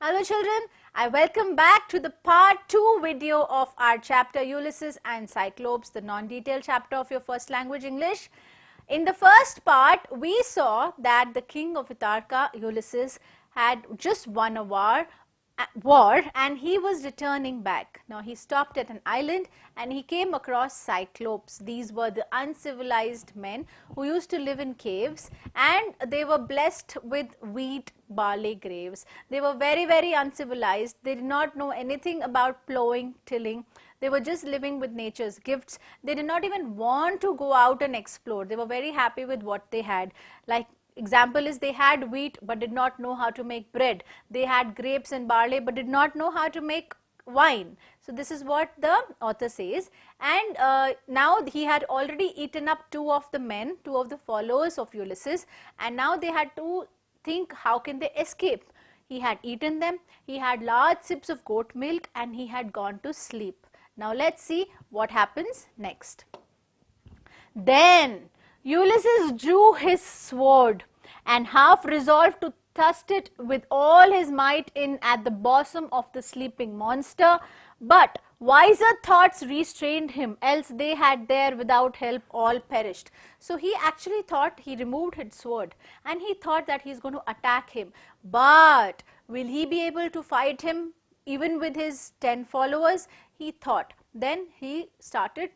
Hello children, I welcome back to the part 2 video of our chapter Ulysses and Cyclops, the non-detailed chapter of your first language English. In the first part, we saw that the king of Ithaca, Ulysses, had just won a war and he was returning back. Now he stopped at an island and he came across Cyclops. These were the uncivilized men who used to live in caves, and they were blessed with wheat, barley, graves. They were very uncivilized. They did not know anything about plowing, tilling. They were just living with nature's gifts. They did not even want to go out and explore. They were very happy with what they had. Like example is, they had wheat but did not know how to make bread. They had grapes and barley but did not know how to make wine. So this is what the author says. And now he had already eaten up two of the followers of Ulysses, and now they had to think how can they escape. He had eaten them, he had large sips of goat milk, and he had gone to sleep. Now let's see what happens next. Then Ulysses drew his sword and half resolved to thrust it with all his might in at the bosom of the sleeping monster, but wiser thoughts restrained him, else they had there without help all perished. So he actually thought, he removed his sword and he thought that he is going to attack him, but will he be able to fight him even with his 10 followers? He thought. Then he started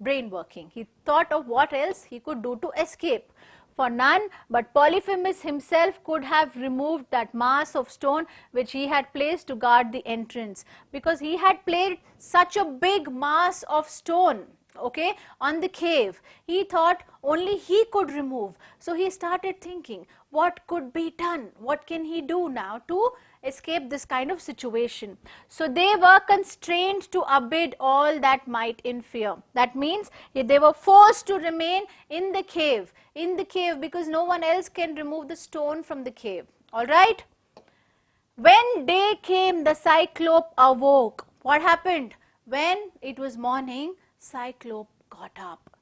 brain working. He thought of what else he could do to escape. For none but Polyphemus himself could have removed that mass of stone which he had placed to guard the entrance, because he had placed such a big mass of stone, okay, on the cave. He thought only he could remove. So he started thinking, what could be done? What can he do now to escape this kind of situation? So they were constrained to abide all that might in fear. That means they were forced to remain in the cave, because no one else can remove the stone from the cave. All right. When day came, the Cyclope awoke. What happened? When it was morning, Cyclope got up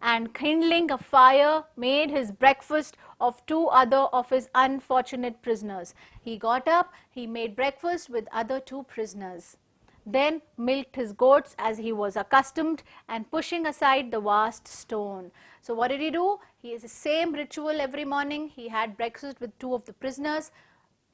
and, kindling a fire, made his breakfast of two other of his unfortunate prisoners. He got up, he made breakfast with other two prisoners, then milked his goats as he was accustomed, and pushing aside the vast stone. So what did he do? He has the same ritual every morning. He had breakfast with two of the prisoners.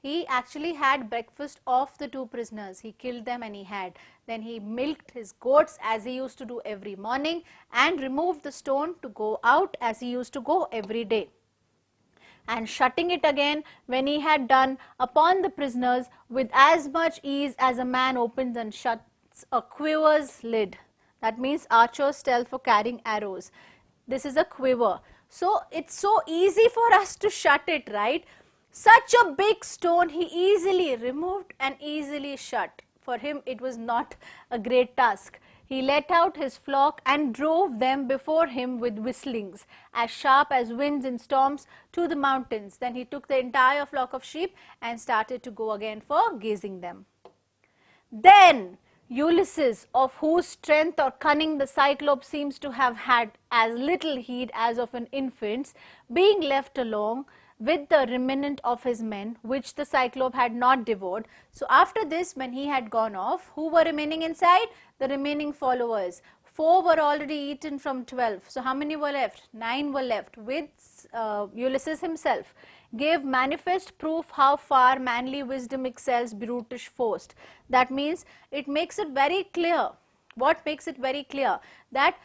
He actually had breakfast of the two prisoners. He killed them and he had. Then he milked his goats as he used to do every morning, and removed the stone to go out as he used to go every day. And shutting it again when he had done upon the prisoners with as much ease as a man opens and shuts a quiver's lid. That means archer's stell for carrying arrows. This is a quiver. So it's so easy for us to shut it, right? Such a big stone he easily removed and easily shut. For him it was not a great task. He let out his flock and drove them before him with whistlings, as sharp as winds in storms, to the mountains. Then he took the entire flock of sheep and started to go again for gazing them. Then Ulysses, of whose strength or cunning the Cyclops seems to have had as little heed as of an infant's, being left alone with the remnant of his men, which the Cyclope had not devoured. So after this, when he had gone off, who were remaining inside? The remaining followers. 4 were already eaten from 12. So how many were left? 9 were left with Ulysses himself. Gave manifest proof how far manly wisdom excels brutish force. That means it makes it very clear. What makes it very clear? That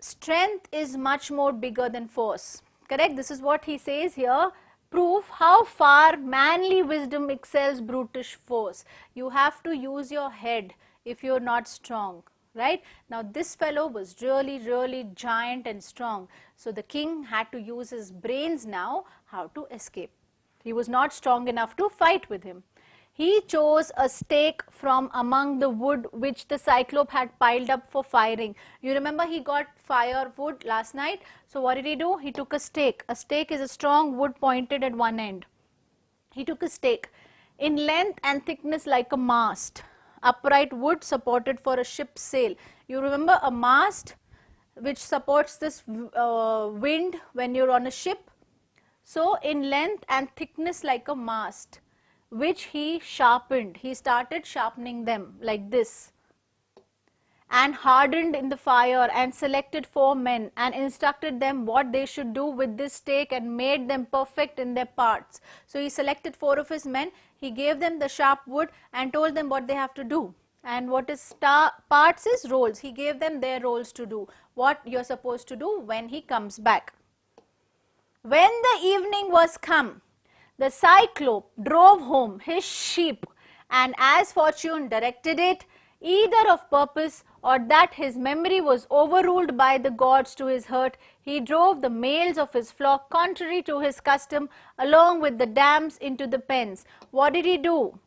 strength is much more bigger than force. Correct? This is what he says here. Proof how far manly wisdom excels brutish force. You have to use your head if you are not strong. Right? Now this fellow was really giant and strong. So the king had to use his brains now how to escape. He was not strong enough to fight with him. He chose a stake from among the wood which the Cyclope had piled up for firing. You remember he got firewood last night. So what did he do? He took a stake. A stake is a strong wood pointed at one end. He took a stake in length and thickness like a mast, upright wood supported for a ship's sail. You remember a mast which supports this wind when you're on a ship. So in length and thickness like a mast. which he sharpened. He started sharpening them like this, and hardened in the fire, and selected 4 men and instructed them what they should do with this stake, and made them perfect in their parts. So he selected 4 of his men, he gave them the sharp wood and told them what they have to do. And what is parts is roles. He gave them their roles to do, what you're supposed to do when he comes back. When the evening was come, the Cyclope drove home his sheep, and as fortune directed it, either of purpose or that his memory was overruled by the gods to his hurt, he drove the males of his flock contrary to his custom along with the dams into the pens. What did he do?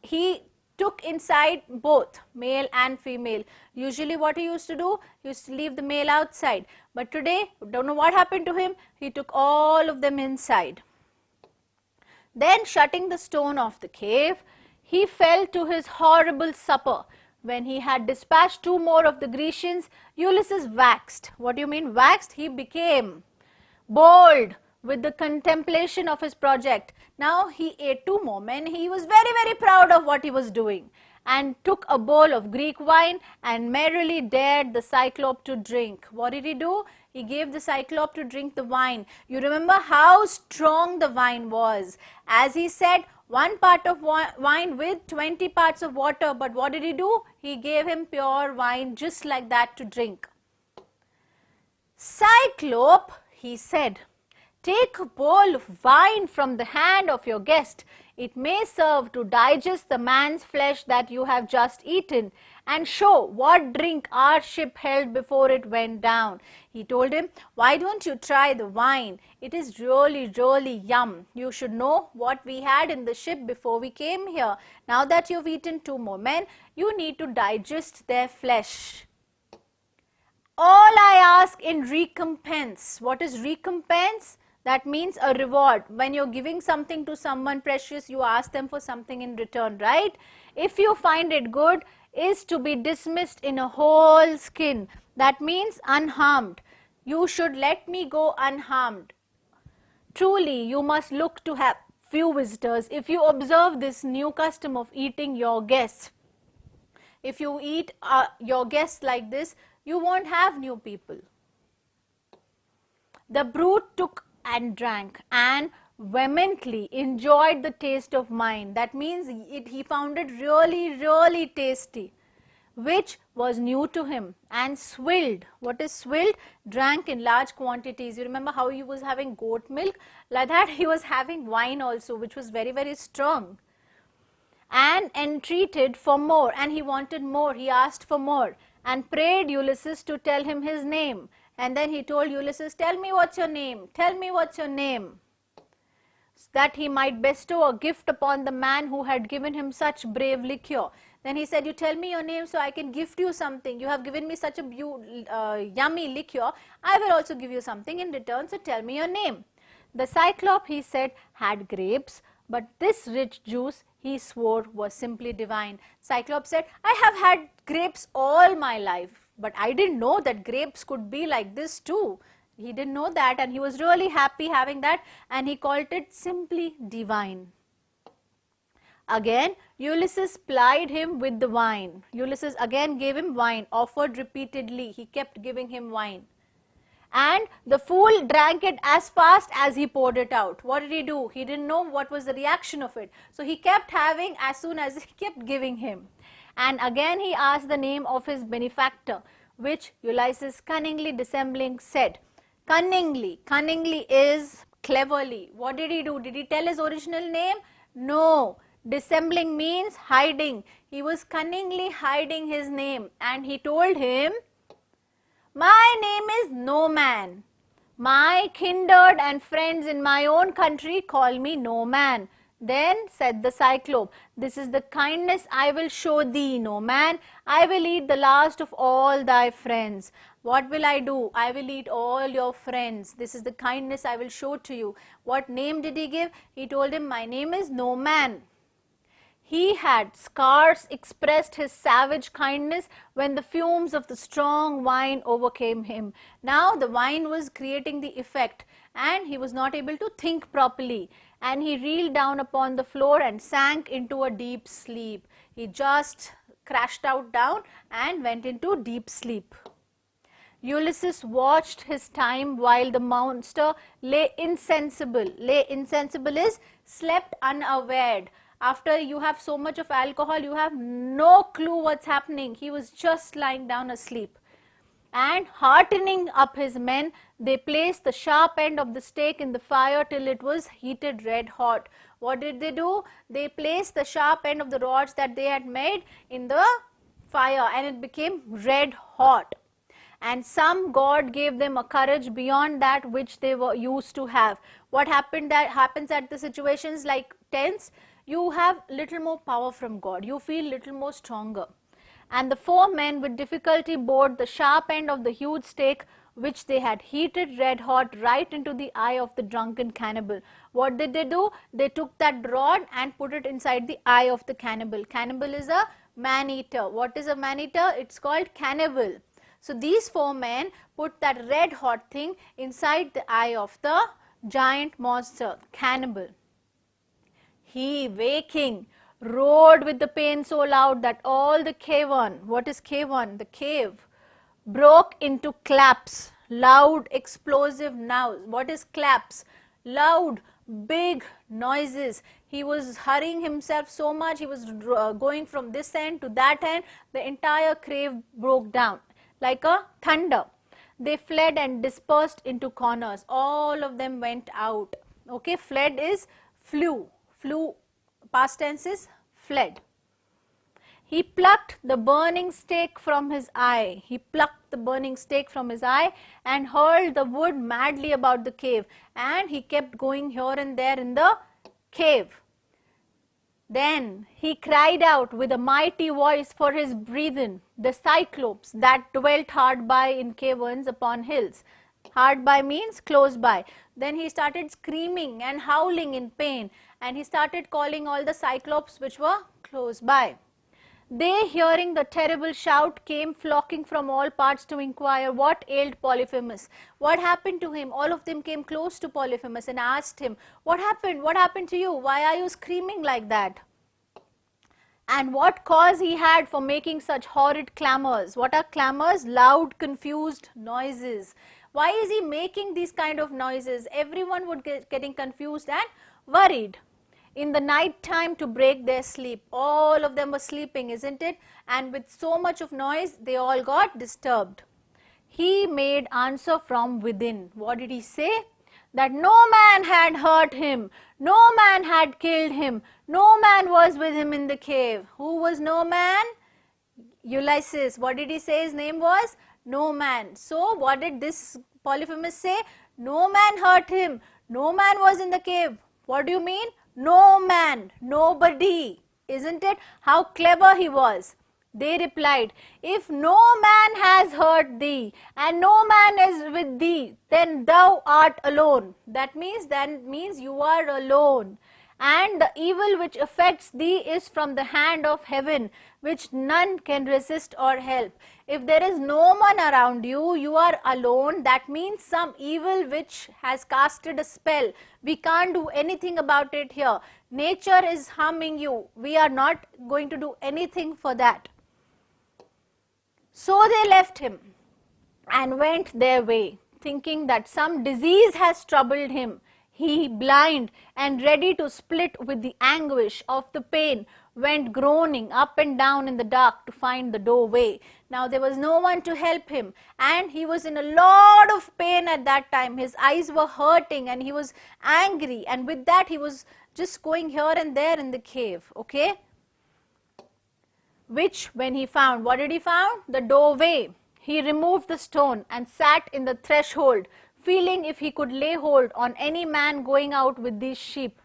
He took inside both male and female. Usually what he used to do, he used to leave the male outside. But today, don't know what happened to him, he took all of them inside. Then shutting the stone of the cave, he fell to his horrible supper. When he had dispatched 2 more of the Grecians, Ulysses waxed. What do you mean waxed? He became bold with the contemplation of his project. Now he ate 2 more men. He was very, very proud of what he was doing, and took a bowl of Greek wine and merrily dared the Cyclope to drink. What did he do? He gave the Cyclope to drink the wine. You remember how strong the wine was. As he said, 1 part of wine with 20 parts of water. But what did he do? He gave him pure wine just like that to drink. Cyclope, he said, take a bowl of wine from the hand of your guest. It may serve to digest the man's flesh that you have just eaten, and show what drink our ship held before it went down. He told him, why don't you try the wine? It is really, really yum. You should know what we had in the ship before we came here. Now that you've eaten 2 more men, you need to digest their flesh. All I ask in recompense. What is recompense? That means a reward. When you're giving something to someone precious, you ask them for something in return, right? If you find it good, is to be dismissed in a whole skin. That means unharmed. You should let me go unharmed. Truly, you must look to have few visitors. If you observe this new custom of eating your guests, if you eat your guests like this, you won't have new people. The brute took and drank and vehemently enjoyed the taste of wine. That means he found it really, really tasty, which was new to him, and swilled. What is swilled? Drank in large quantities. You remember how he was having goat milk? Like that he was having wine also, which was very, very strong. And entreated for more, and he wanted more. He asked for more and prayed Ulysses to tell him his name. And then he told Ulysses, tell me what's your name, tell me what's your name, that he might bestow a gift upon the man who had given him such brave liquor. Then he said, you tell me your name so I can gift you something. You have given me such a yummy liquor, I will also give you something in return, so tell me your name. The Cyclope, he said, had grapes, but this rich juice, he swore, was simply divine. Cyclops said, I have had grapes all my life, but I didn't know that grapes could be like this too. He didn't know that, and he was really happy having that, and he called it simply divine. Again, Ulysses plied him with the wine. Ulysses again gave him wine, offered repeatedly. He kept giving him wine. And the fool drank it as fast as he poured it out. What did he do? He didn't know what was the reaction of it. So he kept having as soon as he kept giving him. And again he asked the name of his benefactor, which Ulysses cunningly dissembling said. Cunningly. Cunningly is cleverly. What did he do? Did he tell his original name? No. Dissembling means hiding. He was cunningly hiding his name, and he told him, my name is No Man. My kindred and friends in my own country call me No Man. Then said the Cyclope, this is the kindness I will show thee, No Man. I will eat the last of all thy friends. What will I do? I will eat all your friends. This is the kindness I will show to you. What name did he give? He told him, my name is No Man. He had scarce expressed his savage kindness when the fumes of the strong wine overcame him. Now the wine was creating the effect, and he was not able to think properly. and he reeled down upon the floor and sank into a deep sleep. He just crashed out down and went into deep sleep. Ulysses watched his time while the monster lay insensible. Lay insensible is slept unaware. After you have so much of alcohol, you have no clue what's happening. He was just lying down asleep. And heartening up his men, they placed the sharp end of the stake in the fire till it was heated red hot. What did they do? They placed the sharp end of the rods that they had made in the fire, and it became red hot. And some god gave them a courage beyond that which they were used to have. What happens at the situations like tense? You have little more power from God. You feel little more stronger. And the 4 men with difficulty bored the sharp end of the huge stake which they had heated red hot right into the eye of the drunken cannibal. What did they do? They took that rod and put it inside the eye of the cannibal. Cannibal is a man-eater. What is a man-eater? It's called cannibal. So these 4 men put that red hot thing inside the eye of the giant monster, cannibal. He, waking, roared with the pain so loud that all the cavern, what is cavern? The cave, broke into claps, loud explosive noise. What is claps? Loud, big noises. He was hurrying himself so much, he was going from this end to that end, the entire cave broke down like a thunder. They fled and dispersed into corners. All of them went out. Okay, fled is flew. Flew, past tense is fled. He plucked the burning stake from his eye. He plucked the burning stake from his eye and hurled the wood madly about the cave. And he kept going here and there in the cave. Then he cried out with a mighty voice for his brethren, the Cyclopes that dwelt hard by in caverns upon hills. Hard by means close by. Then he started screaming and howling in pain, and he started calling all the Cyclopes which were close by. They, hearing the terrible shout, came flocking from all parts to inquire what ailed Polyphemus. What happened to him? All of them came close to Polyphemus and asked him, what happened? What happened to you? Why are you screaming like that? And what cause he had for making such horrid clamors. What are clamors? Loud, confused noises. Why is he making these kind of noises? Everyone would getting confused and worried. In the night time to break their sleep. All of them were sleeping, isn't it? And with so much of noise, they all got disturbed. He made answer from within. What did he say? That no man had hurt him, no man had killed him, no man was with him in the cave. Who was no man? Ulysses. What did he say his name was? No man. So what did this Polyphemus say? No man hurt him, no man was in the cave. What do you mean? No man, nobody, isn't it? How clever he was. They replied, if no man has hurt thee and no man is with thee, then thou art alone. That means you are alone. And the evil which affects thee is from the hand of heaven, which none can resist or help. If there is no one around you, you are alone, that means some evil which has casted a spell. We can't do anything about it here. Nature is harming you. We are not going to do anything for that. So they left him and went their way, thinking that some disease has troubled him. He, blind and ready to split with the anguish of the pain, went groaning up and down in the dark to find the doorway. Now there was no one to help him, and he was in a lot of pain at that time. His eyes were hurting and he was angry, and with that he was just going here and there in the cave, okay? Which when he found, what did he found? The doorway. He removed the stone and sat in the threshold, feeling if he could lay hold on any man going out with these sheep.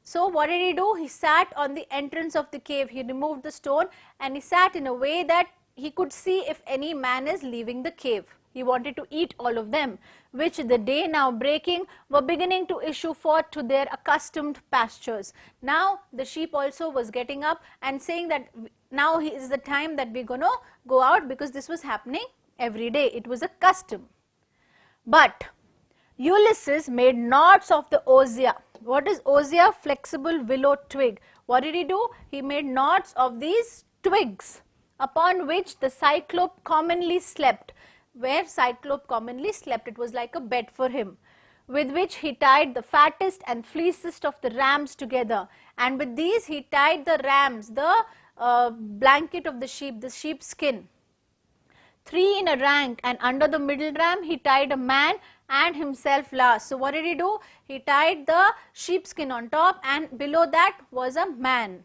So what did he do? He sat on the entrance of the cave. He removed the stone and he sat in a way that he could see if any man is leaving the cave. He wanted to eat all of them, which the day now breaking were beginning to issue forth to their accustomed pastures. Now the sheep also was getting up and saying that now is the time that we're going to go out, because this was happening every day. It was a custom. But Ulysses made knots of the osier. What is osier? Flexible willow twig. What did he do? He made knots of these twigs upon which the Cyclope commonly slept. Where Cyclope commonly slept, it was like a bed for him, with which he tied the fattest and fleecest of the rams together. And with these he tied the rams, the blanket of the sheep skin. 3 in a rank, and under the middle ram he tied a man and himself last. So what did he do? He tied the sheepskin on top, and below that was a man.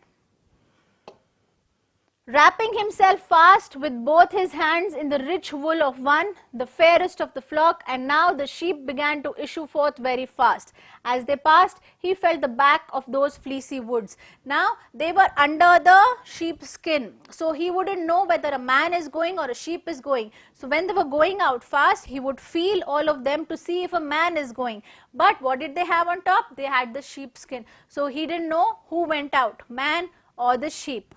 Wrapping himself fast with both his hands in the rich wool of one, the fairest of the flock, and now the sheep began to issue forth very fast. As they passed, he felt the back of those fleecy woods. Now they were under the sheep skin, so he wouldn't know whether a man is going or a sheep is going. So when they were going out fast, he would feel all of them to see if a man is going. But what did they have on top? They had the sheep skin. So he didn't know who went out, man or the sheep.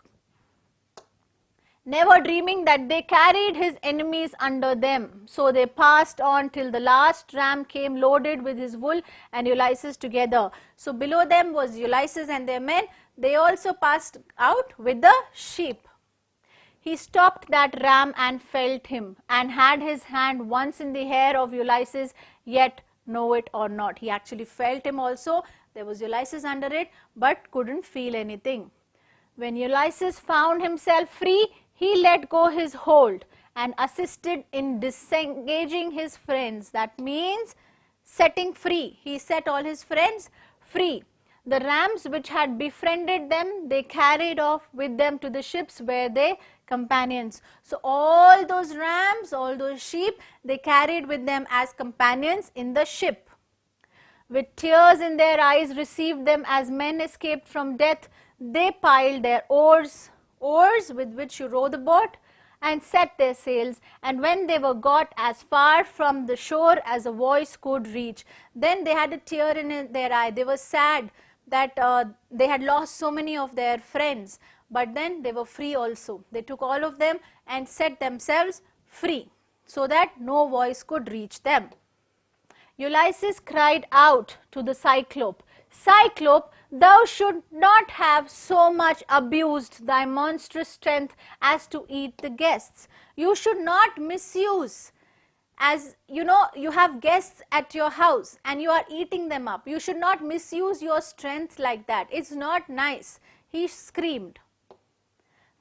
Never dreaming that they carried his enemies under them. So they passed on till the last ram came loaded with his wool and Ulysses together. So below them was Ulysses and their men. They also passed out with the sheep. He stopped that ram and felt him, and had his hand once in the hair of Ulysses, yet know it or not. He actually felt him also. There was Ulysses under it, but couldn't feel anything. When Ulysses found himself free, he let go his hold and assisted in disengaging his friends. That means setting free. He set all his friends free. The rams which had befriended them, they carried off with them to the ships where they companions. So all those rams, all those sheep, they carried with them as companions in the ship. With tears in their eyes received them as men escaped from death. They piled their oars with which you row the boat, and set their sails, and when they were got as far from the shore as a voice could reach, then they had a tear in their eye. They were sad that they had lost so many of their friends, but then they were free also. They took all of them and set themselves free, so that no voice could reach them. Ulysses cried out to the Cyclope, Cyclope, thou should not have so much abused thy monstrous strength as to eat the guests. You should not misuse, as you know, you have guests at your house and you are eating them up. You should not misuse your strength like that. It's not nice. He screamed.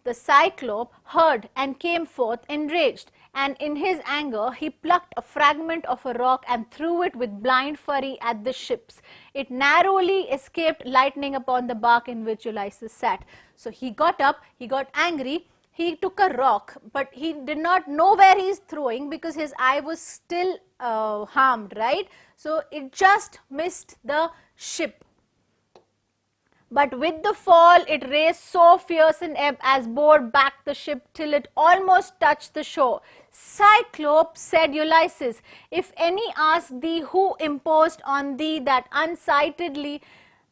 The Cyclope heard and came forth enraged, and in his anger he plucked a fragment of a rock and threw it with blind fury at the ships. It narrowly escaped lightning upon the bark in which Ulysses sat. So he got up, he got angry, he took a rock, but he did not know where he is throwing because his eye was still harmed, right? So it just missed the ship. But with the fall, it raised so fierce an ebb as bore back the ship till it almost touched the shore. Cyclope, said Ulysses, if any ask thee who imposed on thee that unsightly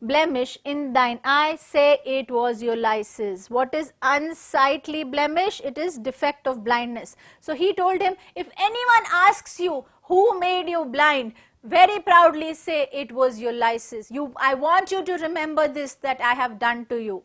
blemish in thine eye, say it was Ulysses. What is unsightly blemish? It is defect of blindness. So he told him, if anyone asks you who made you blind, very proudly say it was Ulysses. I want you to remember this, that I have done to you.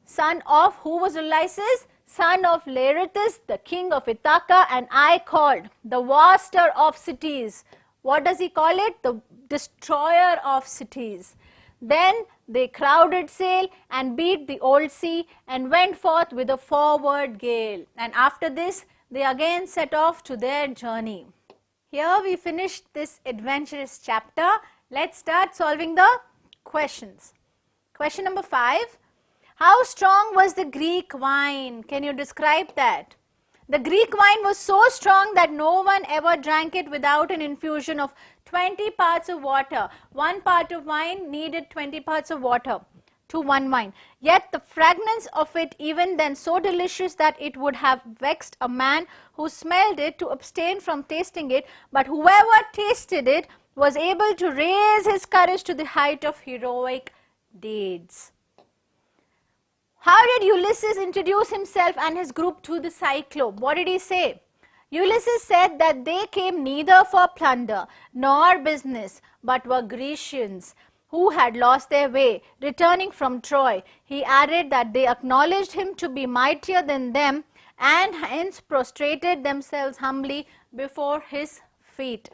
Son of, who was Ulysses? Son of Laertes, the king of Ithaca, and I called the vaster of cities. What does he call it? The destroyer of cities. Then they crowded sail and beat the old sea and went forth with a forward gale. And after this, they again set off to their journey. Here we finished this adventurous chapter. Let's start solving the questions. Question number 5. How strong was the Greek wine? Can you describe that? The Greek wine was so strong that no one ever drank it without an infusion of 20 parts of water. 1 part of wine needed 20 parts of water to 1 wine. Yet the fragrance of it even then so delicious that it would have vexed a man who smelled it to abstain from tasting it, but whoever tasted it was able to raise his courage to the height of heroic deeds. How did Ulysses introduce himself and his group to the Cyclope? What did he say? Ulysses said that they came neither for plunder nor business, but were Grecians. who had lost their way, returning from Troy. He added that they acknowledged him to be mightier than them and hence prostrated themselves humbly before his feet.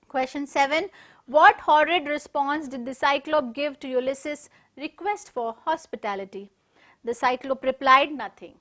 Question 7. What horrid response did the Cyclope give to Ulysses' request for hospitality? The Cyclope replied nothing,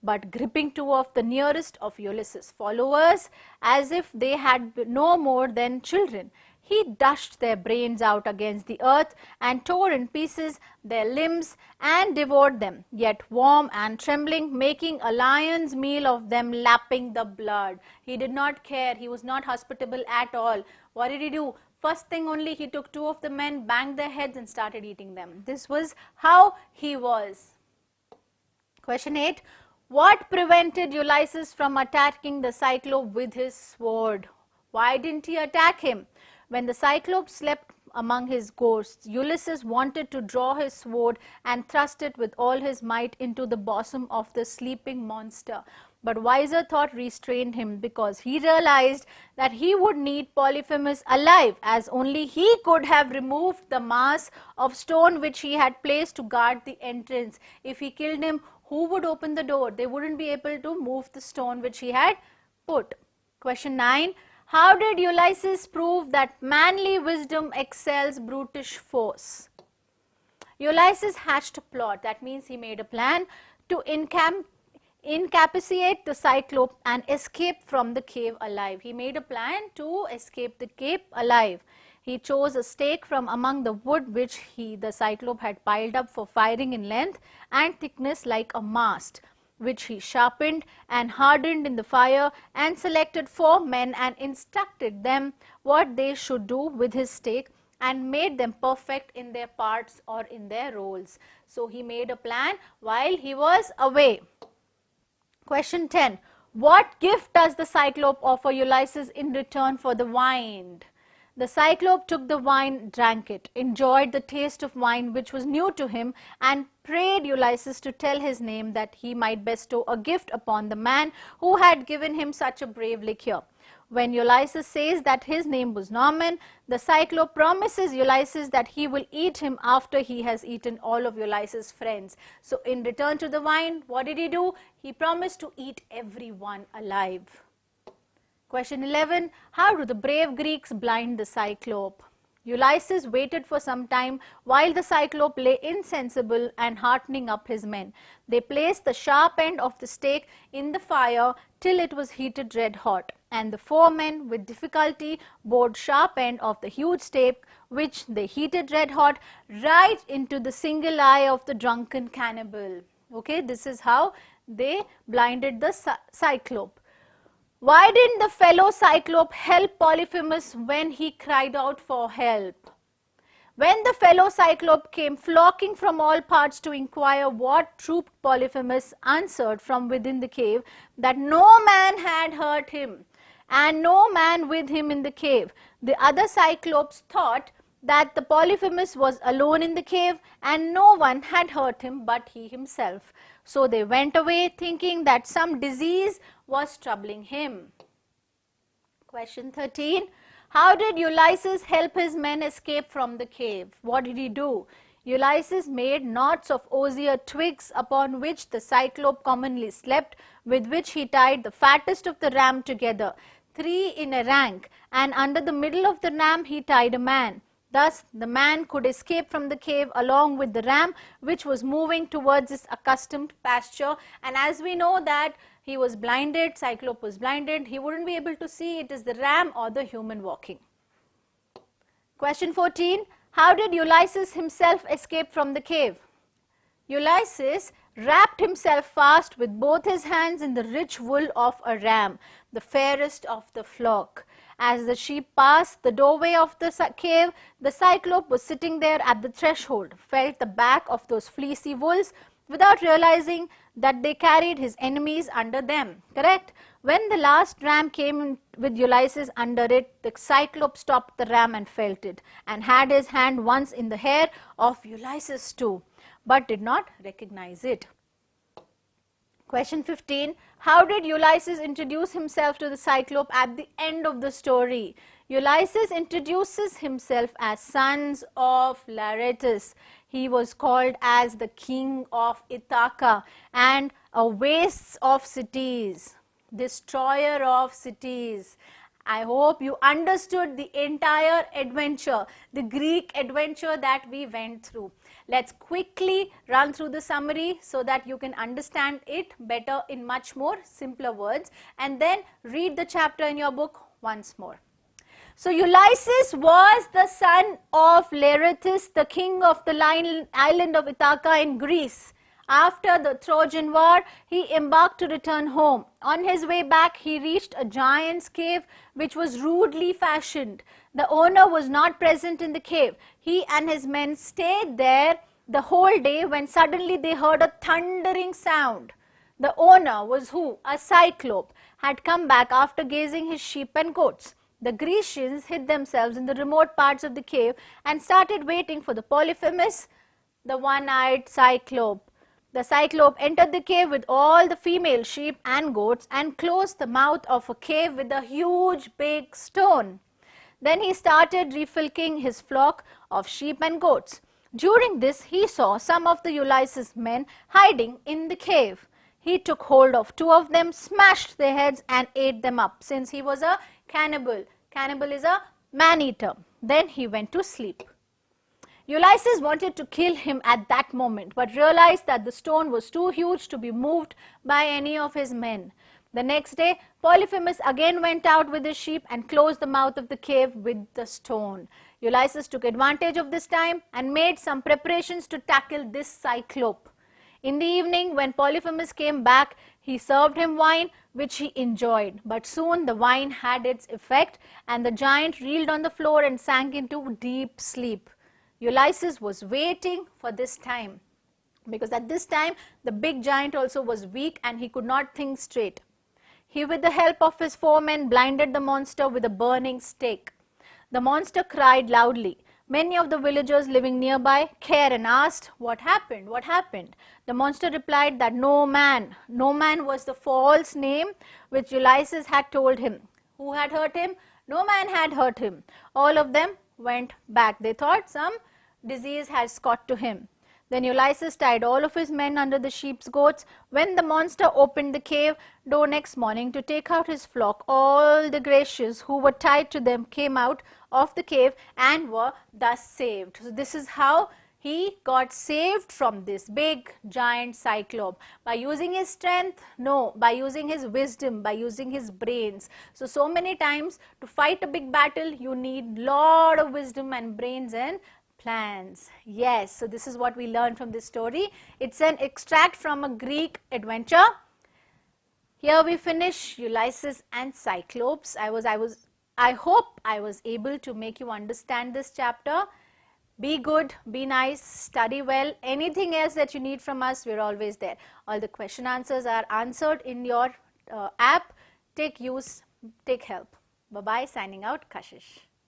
but gripping two of the nearest of Ulysses' followers as if they had been no more than children, he dashed their brains out against the earth and tore in pieces their limbs and devoured them, yet warm and trembling, making a lion's meal of them, lapping the blood. He did not care. He was not hospitable at all. What did he do? First thing only, he took two of the men, banged their heads and started eating them. This was how he was. Question 8. What prevented Ulysses from attacking the Cyclope with his sword? Why didn't he attack him? When the Cyclope slept among his ghosts, Ulysses wanted to draw his sword and thrust it with all his might into the bosom of the sleeping monster. But wiser thought restrained him, because he realized that he would need Polyphemus alive, as only he could have removed the mass of stone which he had placed to guard the entrance. If he killed him, who would open the door? They wouldn't be able to move the stone which he had put. Question 9. How did Ulysses prove that manly wisdom excels brutish force? Ulysses hatched a plot. That means he made a plan to incapacitate the Cyclope and escape from the cave alive. He made a plan to escape the cave alive. He chose a stake from among the wood which the Cyclope had piled up for firing in length and thickness like a mast, which he sharpened and hardened in the fire, and selected 4 men and instructed them what they should do with his stake, and made them perfect in their parts or in their roles. So he made a plan while he was away. Question 10. What gift does the Cyclope offer Ulysses in return for the wine? The Cyclope took the wine, drank it, enjoyed the taste of wine which was new to him, and prayed Ulysses to tell his name, that he might bestow a gift upon the man who had given him such a brave liquor. When Ulysses says that his name was Norman, the Cyclope promises Ulysses that he will eat him after he has eaten all of Ulysses' friends. So in return to the wine, what did he do? He promised to eat everyone alive. Question 11. How do the brave Greeks blind the Cyclope? Ulysses waited for some time while the Cyclope lay insensible and heartening up his men. They placed the sharp end of the stake in the fire till it was heated red hot, and the 4 men with difficulty bored sharp end of the huge stake, which they heated red hot, right into the single eye of the drunken cannibal. Okay, this is how they blinded the Cyclope. Why didn't the fellow Cyclope help Polyphemus when he cried out for help? When the fellow Cyclope came flocking from all parts to inquire what trooped, Polyphemus answered from within the cave that no man had hurt him, and no man with him in the cave. The other Cyclopes thought that the Polyphemus was alone in the cave and no one had hurt him but he himself. So they went away thinking that some disease was troubling him. Question 13. How did Ulysses help his men escape from the cave? What did he do? Ulysses made knots of osier twigs upon which the Cyclope commonly slept, with which he tied the fattest of the ram together, 3 in a rank, and under the middle of the ram he tied a man. Thus the man could escape from the cave along with the ram, which was moving towards its accustomed pasture. And as we know that he was blinded, Cyclope was blinded, he wouldn't be able to see it is the ram or the human walking. Question 14. How did Ulysses himself escape from the cave? Ulysses wrapped himself fast with both his hands in the rich wool of a ram, the fairest of the flock. As the sheep passed the doorway of the cave, the Cyclope was sitting there at the threshold, felt the back of those fleecy wools without realizing that they carried his enemies under them. Correct? When the last ram came in with Ulysses under it, the Cyclope stopped the ram and felt it, and had his hand once in the hair of Ulysses too, but did not recognize it. Question 15. How did Ulysses introduce himself to the Cyclope at the end of the story? Ulysses introduces himself as sons of Laertes. He was called as the king of Ithaca and a waste of cities, destroyer of cities. I hope you understood the entire adventure, the Greek adventure that we went through. Let's quickly run through the summary so that you can understand it better in much more simpler words, and then read the chapter in your book once more. So Ulysses was the son of Laertes, the king of the island of Ithaca in Greece. After the Trojan War, he embarked to return home. On his way back, he reached a giant's cave which was rudely fashioned. The owner was not present in the cave. He and his men stayed there the whole day when suddenly they heard a thundering sound. The owner was who? A cyclope, had come back after grazing his sheep and goats. The Grecians hid themselves in the remote parts of the cave and started waiting for the Polyphemus, the one-eyed cyclope. The cyclope entered the cave with all the female sheep and goats and closed the mouth of a cave with a huge big stone. Then he started refilking his flock of sheep and goats. During this, he saw some of the Ulysses men hiding in the cave. He took hold of two of them, smashed their heads and ate them up, since he was a cannibal. Cannibal is a man-eater. Then he went to sleep. Ulysses wanted to kill him at that moment, but realized that the stone was too huge to be moved by any of his men. The next day, Polyphemus again went out with his sheep and closed the mouth of the cave with the stone. Ulysses took advantage of this time and made some preparations to tackle this cyclope. In the evening, when Polyphemus came back, he served him wine, which he enjoyed. But soon the wine had its effect, and the giant reeled on the floor and sank into deep sleep. Ulysses was waiting for this time, because at this time the big giant also was weak and he could not think straight. He, with the help of his foremen, blinded the monster with a burning stake. The monster cried loudly. Many of the villagers living nearby came and asked, "What happened? What happened?" The monster replied that no man was the false name which Ulysses had told him. Who had hurt him? No man had hurt him. All of them went back. They thought some disease has got to him. Then Ulysses tied all of his men under the sheep's goats. When the monster opened the cave door next morning to take out his flock, all the Grecians who were tied to them came out of the cave and were thus saved. So this is how he got saved from this big giant cyclope. By using his strength? No, by using his wisdom, by using his brains. So many times to fight a big battle, you need lot of wisdom and brains and plans. Yes, so this is what we learned from this story. It's an extract from a Greek adventure. Here we finish Ulysses and Cyclops. I hope I was able to make you understand this chapter. Be good, be nice, study well. Anything else that you need from us, we're always there. All the question answers are answered in your app. Take help. Bye-bye. Signing out, Kashish.